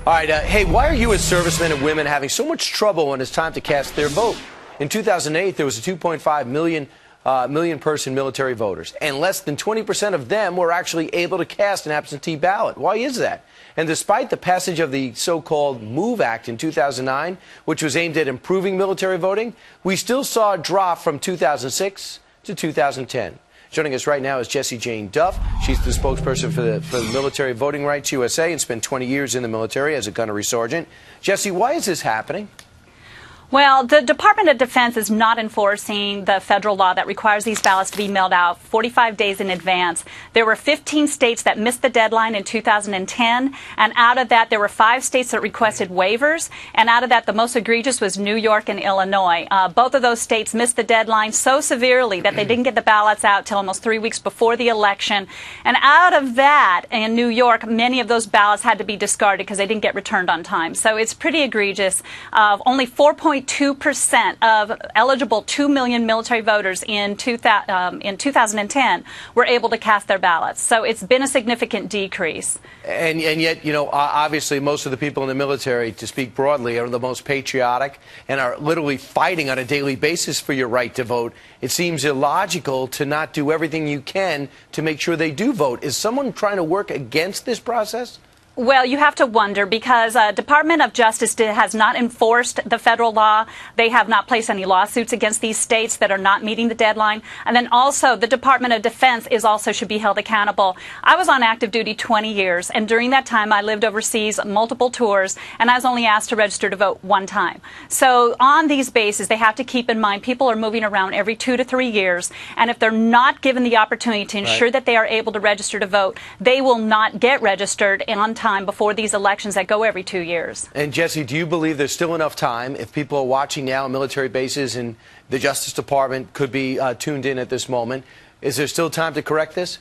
All right, hey, why are U.S. servicemen and women having so much trouble when it's time to cast their vote? In 2008, there was a 2.5 million person military voters, and less than 20% of them were actually able to cast an absentee ballot. Why is that? And despite the passage of the so-called MOVE Act in 2009, which was aimed at improving military voting, we still saw a drop from 2006 to 2010. Joining us right now is Jessie Jane Duff. She's the spokesperson for the Military Voting Rights USA and spent 20 years in the military as a gunnery sergeant. Jessie, why is this happening? Well, the Department of Defense is not enforcing the federal law that requires these ballots to be mailed out 45 days in advance. There were 15 states that missed the deadline in 2010, and out of that, there were 5 states that requested waivers, and out of that, the most egregious was New York and Illinois. Both of those states missed the deadline so severely that they didn't get the ballots out till almost 3 weeks before the election. And out of that, in New York, many of those ballots had to be discarded because they didn't get returned on time. So it's pretty egregious. Only 4.2% of eligible 2 million military voters in 2010 were able to cast their ballots. So it's been a significant decrease. And yet, you know, obviously most of the people in the military, to speak broadly, are the most patriotic and are literally fighting on a daily basis for your right to vote. It seems illogical to not do everything you can to make sure they do vote. Is someone trying to work against this process? Well, you have to wonder because Department of Justice has not enforced the federal law. They have not placed any lawsuits against these states that are not meeting the deadline. And then also the Department of Defense should be held accountable. I was on active duty 20 years, and during that time I lived overseas multiple tours, and I was only asked to register to vote one time. So on these bases, they have to keep in mind people are moving around every 2 to 3 years, and if they're not given the opportunity to ensure that they are able to register to vote, they will not get registered on time before these elections that go every 2 years. And Jessie, do you believe there's still enough time if people are watching now on military bases and the Justice Department could be tuned in at this moment? Is there still time to correct this?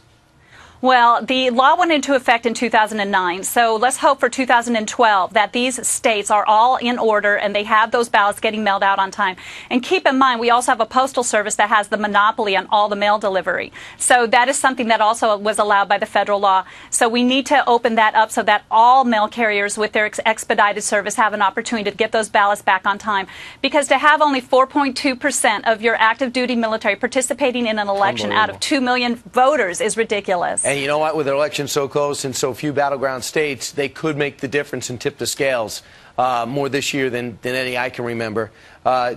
Well, the law went into effect in 2009, so let's hope for 2012 that these states are all in order and they have those ballots getting mailed out on time. And keep in mind, we also have a postal service that has the monopoly on all the mail delivery. So that is something that also was allowed by the federal law. So we need to open that up so that all mail carriers with their expedited service have an opportunity to get those ballots back on time. Because to have only 4.2% of your active duty military participating in an election out of 2 million voters is ridiculous. And you know what? With their election so close and so few battleground states, they could make the difference and tip the scales more this year than any I can remember.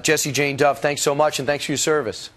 Jessie Jane Duff, thanks so much, and thanks for your service.